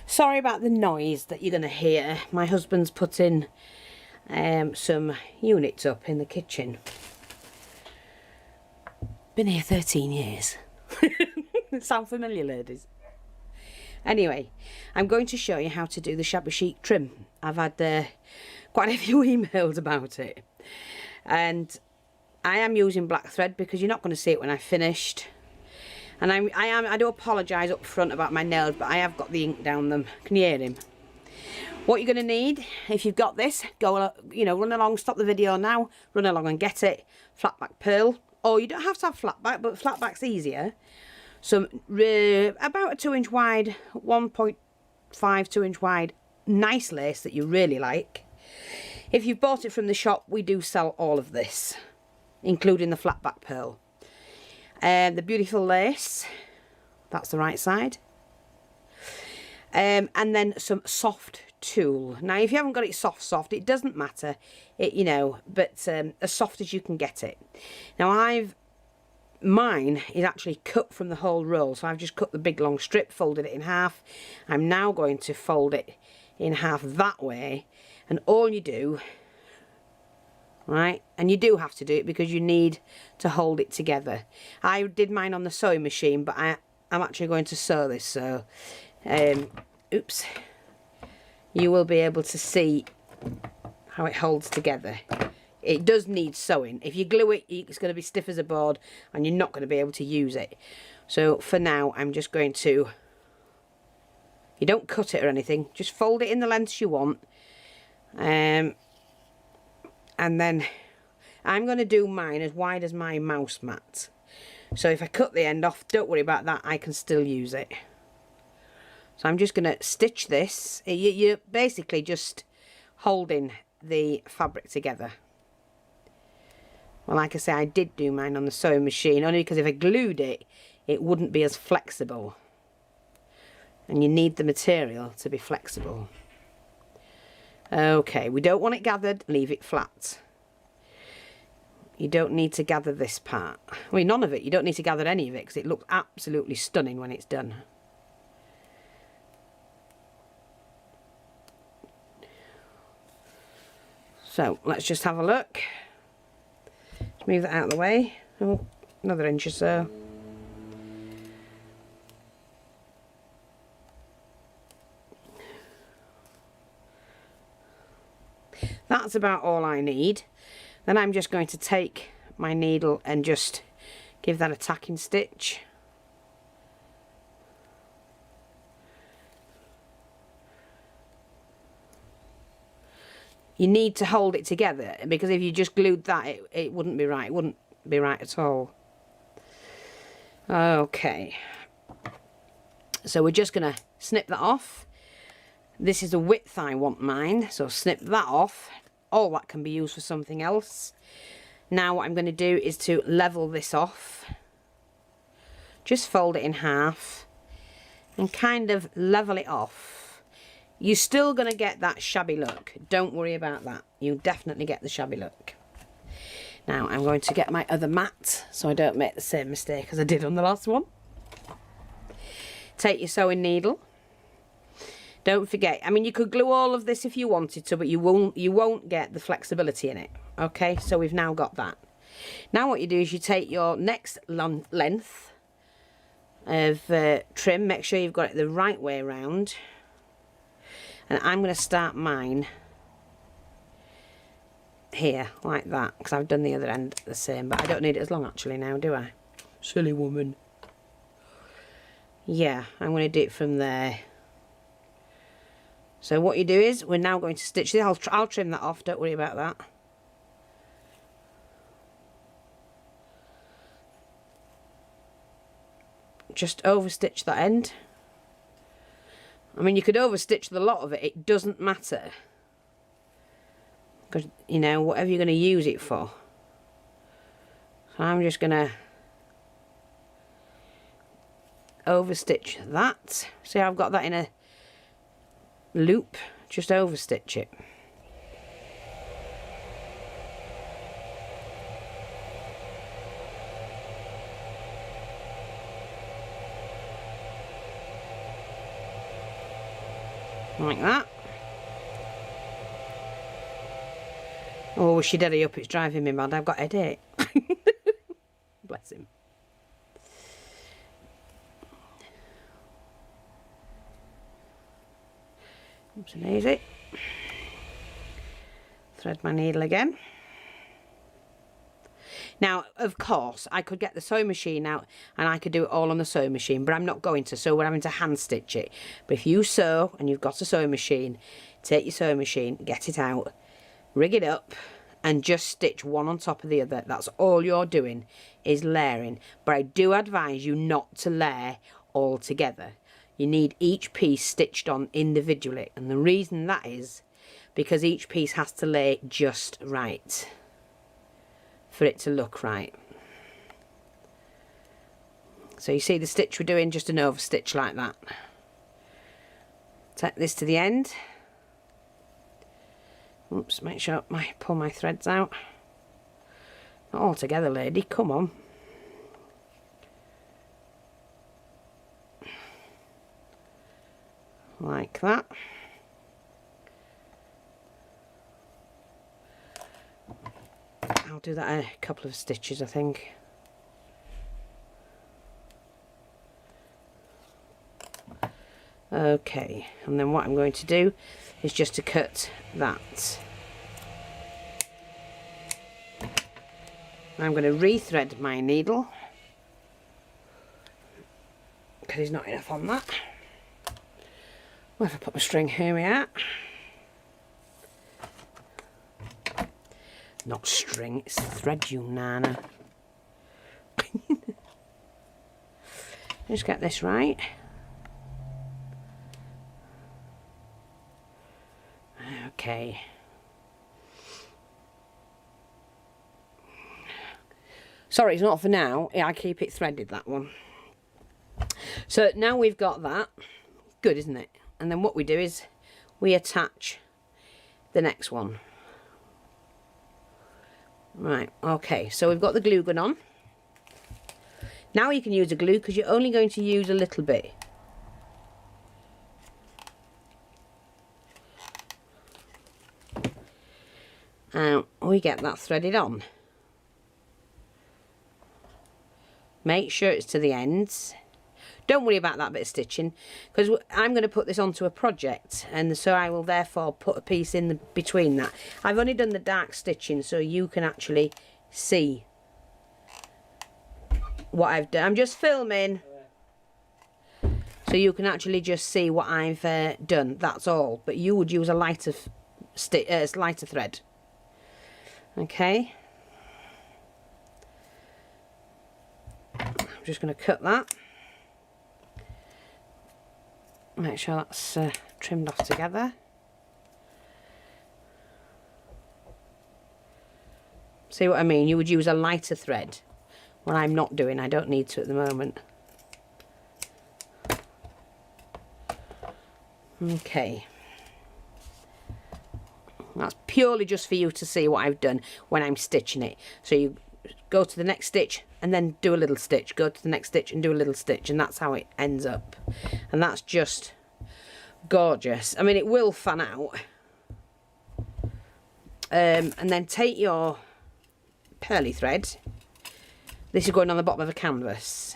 Sorry about the noise that you're going to hear. My husband's putting some units up in the kitchen. Been here 13 years. Sound familiar, ladies? Anyway, I'm going to show you how to do the shabby chic trim. I've had quite a few emails about it. And I am using black thread because you're not going to see it when I've finished. And I do apologise up front about my nails, but I have got the ink down them. Can you hear him? What you're going to need, if you've got this, go, you know, run along, stop the video now, run along and get it. Flat back pearl. Or you don't have to have flat back, but flat back's easier. Some about a 2-inch wide, 1.5, 2 inch wide, nice lace that you really like. If you've bought it from the shop, we do sell all of this, including the flat back pearl. The beautiful lace, that's the right side. And then some soft tulle. Now, if you haven't got it soft, it doesn't matter, you know, but as soft as you can get it. Now, mine is actually cut from the whole roll, so I've just cut the big long strip, folded it in half. I'm now going to fold it in half that way, and all you do, right, and you do have to do it because you need to hold it together. I did mine on the sewing machine, but I'm actually going to sew this, so oops, you will be able to see how it holds together. It does need sewing. If you glue it, it's going to be stiff as a board and you're not going to be able to use it. So for now, I'm just going to, you don't cut it or anything, just fold it in the lengths you want. And then I'm going to do mine as wide as my mouse mat. So if I cut the end off, don't worry about that, I can still use it. So I'm just going to stitch this. You're basically just holding the fabric together. Well, like I say, I did do mine on the sewing machine, only because if I glued it, it wouldn't be as flexible. And you need the material to be flexible. Okay, we don't want it gathered, leave it flat. You don't need to gather this part. I mean, none of it. You don't need to gather any of it because it looks absolutely stunning when it's done. So, let's just have a look. Move that out of the way. Oh, another inch or so. That's about all I need. Then I'm just going to take my needle and just give that a tacking stitch. You need to hold it together because if you just glued that, it wouldn't be right. It wouldn't be right at all. Okay. So we're just going to snip that off. This is the width I want mine, so snip that off. All that can be used for something else. Now what I'm going to do is to level this off. Just fold it in half and kind of level it off. You're still going to get that shabby look. Don't worry about that. You definitely get the shabby look. Now I'm going to get my other mat so I don't make the same mistake as I did on the last one. Take your sewing needle. Don't forget, I mean, you could glue all of this if you wanted to, but you won't get the flexibility in it. Okay, so we've now got that. Now what you do is you take your next length of trim, make sure you've got it the right way around. And I'm going to start mine here, like that, because I've done the other end the same, but I don't need it as long actually now, do I? Silly woman. Yeah, I'm going to do it from there. So what you do is, we're now going to stitch this. I'll trim that off, don't worry about that. Just overstitch that end. I mean, you could overstitch the lot of it, it doesn't matter. Because, you know, whatever you're going to use it for. So I'm just going to overstitch that. See, I've got that in a loop, just overstitch it. like that. Oh, we should hurry up, it's driving me mad, I've got a headache. Bless him. Oops and easy. Thread my needle again. Now, of course, I could get the sewing machine out and I could do it all on the sewing machine, but I'm not going to, so we're having to hand stitch it. But if you sew and you've got a sewing machine, take your sewing machine, get it out, rig it up, and just stitch one on top of the other. That's all you're doing, is layering. But I do advise you not to layer all together. You need each piece stitched on individually, and the reason that is because each piece has to lay just right for it to look right. So you see the stitch we're doing, just an over stitch like that. Take this to the end. Oops, make sure I pull my threads out. Not all together, lady, come on. Like that. I'll do that a couple of stitches, I think. Okay, and then what I'm going to do is just to cut that. I'm going to rethread my needle because there's not enough on that. Where have I put my string? Here we are. Not string, it's thread, you nana. Just get this right. Okay. Sorry, it's not for now. Yeah, I keep it threaded, that one. So now we've got that. Good, isn't it? And then what we do is we attach the next one. Right, okay, so we've got the glue gun on. Now you can use a glue because you're only going to use a little bit. And we get that threaded on. Make sure it's to the ends. Don't worry about that bit of stitching because I'm going to put this onto a project, and so I will therefore put a piece in between that. I've only done the dark stitching so you can actually see what I've done. I'm just filming so you can actually just see what I've done, that's all. But you would use a lighter thread. Okay. I'm just going to cut that. Make sure that's trimmed off together. See what I mean? You would use a lighter thread. What I'm not doing, I don't need to at the moment. Okay. That's purely just for you to see what I've done when I'm stitching it. So you go to the next stitch and then do a little stitch, go to the next stitch and do a little stitch, and that's how it ends up. And that's just gorgeous. I mean, it will fan out. And then take your pearly thread. This is going on the bottom of a canvas.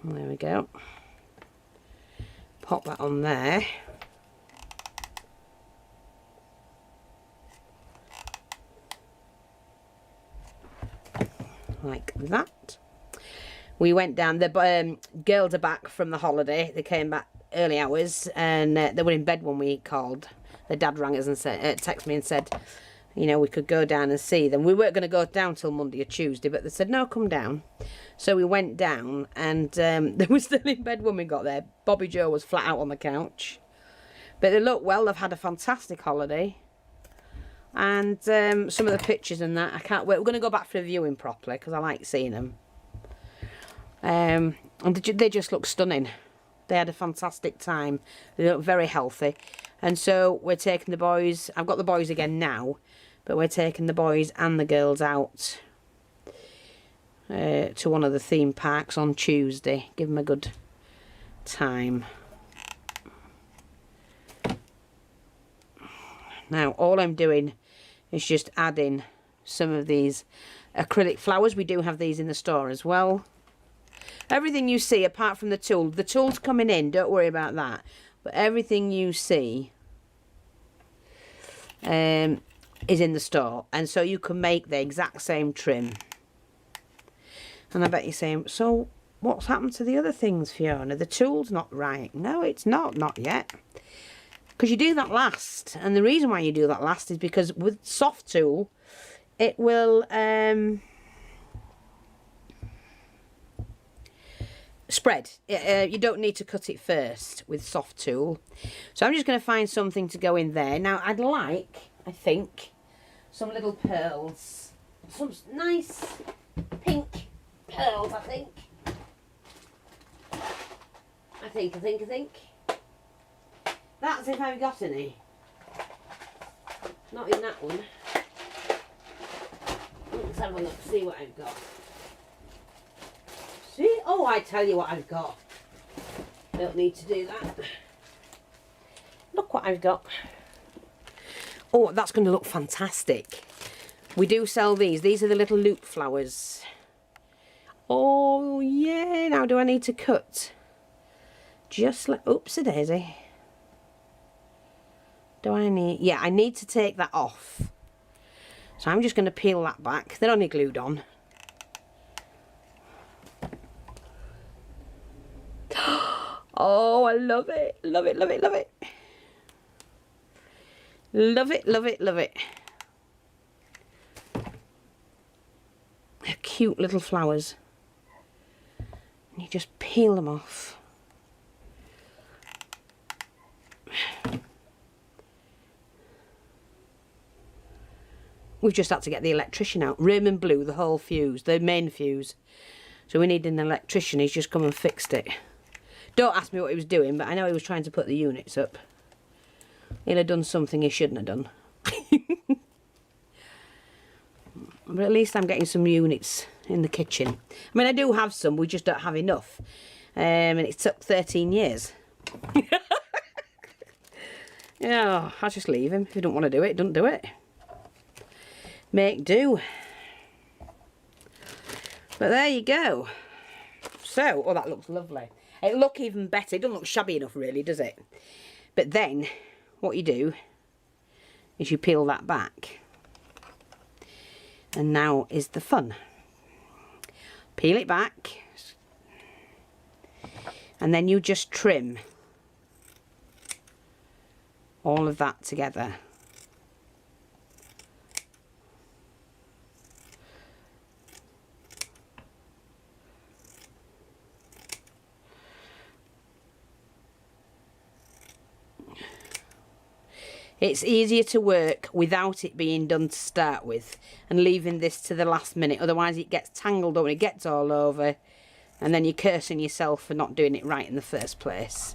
There we go. Pop that on there. Like that. We went down, the girls are back from the holiday. They came back early hours and they were in bed when we called. Their dad rang us and said, texted me and said, you know, we could go down and see them. We weren't going to go down till Monday or Tuesday, but they said, no, come down. So we went down and they were still in bed when we got there. Bobby Joe was flat out on the couch. But they look well, they've had a fantastic holiday. And some of the pictures and that, I can't wait. We're going to go back for the viewing properly because I like seeing them. And they just look stunning. They had a fantastic time. They look very healthy. And so we're taking the boys, I've got the boys again now, but we're taking the boys and the girls out to one of the theme parks on Tuesday. Give them a good time. Now all I'm doing is just adding some of these acrylic flowers. We do have these in the store as well. Everything you see apart from the tool's coming in, don't worry about that, but everything you see is in the store, and so you can make the exact same trim. And I bet you're saying, so what's happened to the other things, Fiona? The tool's not right. No, it's not yet. Because you do that last, and the reason why you do that last is because with soft tool, it will spread. You don't need to cut it first with soft tool. So I'm just going to find something to go in there. Now I'd like, I think, some little pearls. Some nice pink pearls, I think. I think. That's if I've got any. Not in that one. Let's have a look, see what I've got. See? Oh, I tell you what I've got. Don't need to do that. Look what I've got. Oh, that's going to look fantastic. We do sell these. These are the little loop flowers. Oh, yeah. Now, do I need to cut? Just like... Oopsie daisy. Do I need... Yeah, I need to take that off. So I'm just going to peel that back. They're only glued on. Oh, I love it. Love it, love it, love it. Love it, love it, love it. They're cute little flowers. And you just peel them off. We've just had to get the electrician out. Raymond blew the whole fuse, the main fuse. So we need an electrician. He's just come and fixed it. Don't ask me what he was doing, but I know he was trying to put the units up. He'll have done something he shouldn't have done. But at least I'm getting some units in the kitchen. I mean, I do have some, we just don't have enough. And it took 13 years. Yeah, I'll just leave him. If he don't want to do it, don't do it. Make do. But there you go. So, oh, that looks lovely. It looks even better. It doesn't look shabby enough, really, does it? But then, what you do is you peel that back. And now is the fun. Peel it back. And then you just trim all of that together. It's easier to work without it being done to start with and leaving this to the last minute. Otherwise it gets tangled up and it gets all over. And then you're cursing yourself for not doing it right in the first place.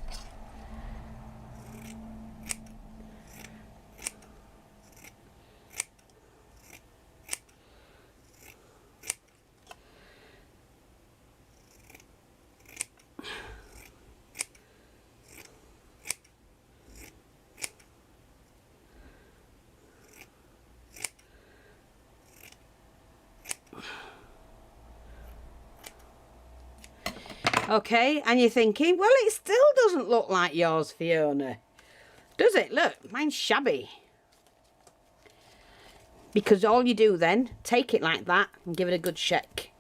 Okay, and you're thinking, well, it still doesn't look like yours, Fiona. Does it? Look, mine's shabby. Because all you do then, take it like that and give it a good shake.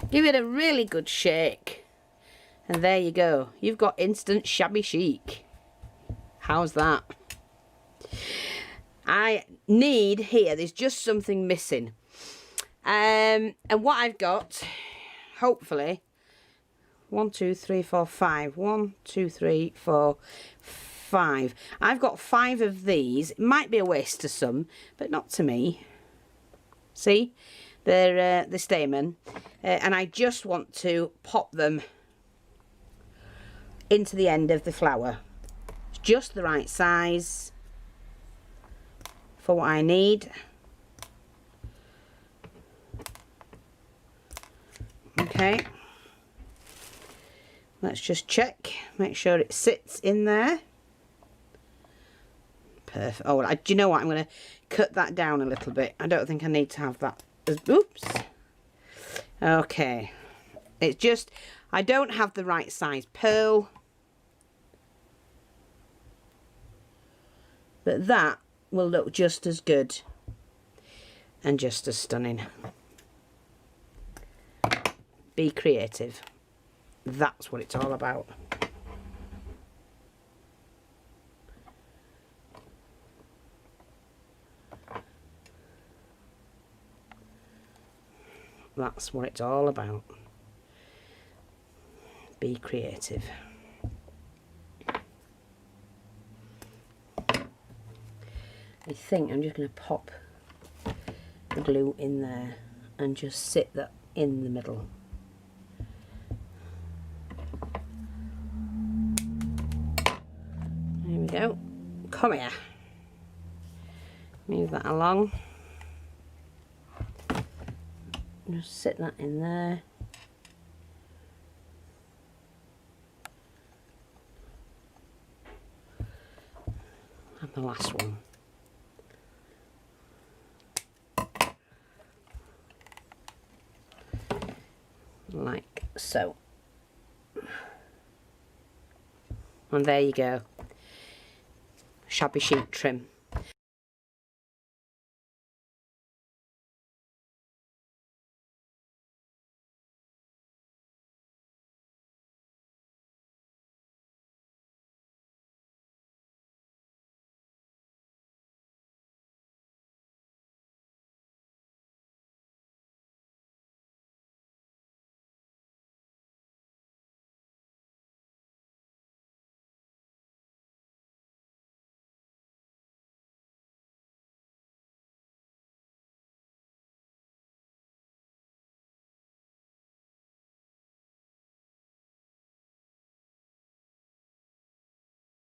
Give it a really good shake. And there you go. You've got instant shabby chic. How's that? I need here, there's just something missing. And what I've got, hopefully... 1, 2, 3, 4, 5. 1, 2, 3, 4, 5. I've got 5 of these. It might be a waste to some, but not to me. See? They're the stamen. And I just want to pop them into the end of the flower. It's just the right size for what I need. Okay. Let's just check, make sure it sits in there. Perfect. Oh, do you know what? I'm going to cut that down a little bit. I don't think I need to have that. Oops. Okay. It's just, I don't have the right size pearl. But that will look just as good and just as stunning. Be creative. That's what it's all about. That's what it's all about. Be creative. I think I'm just going to pop the glue in there and just sit that in the middle. There we go. Come here. Move that along. Just sit that in there. And the last one. Like so. And there you go. Shabby sheet trim.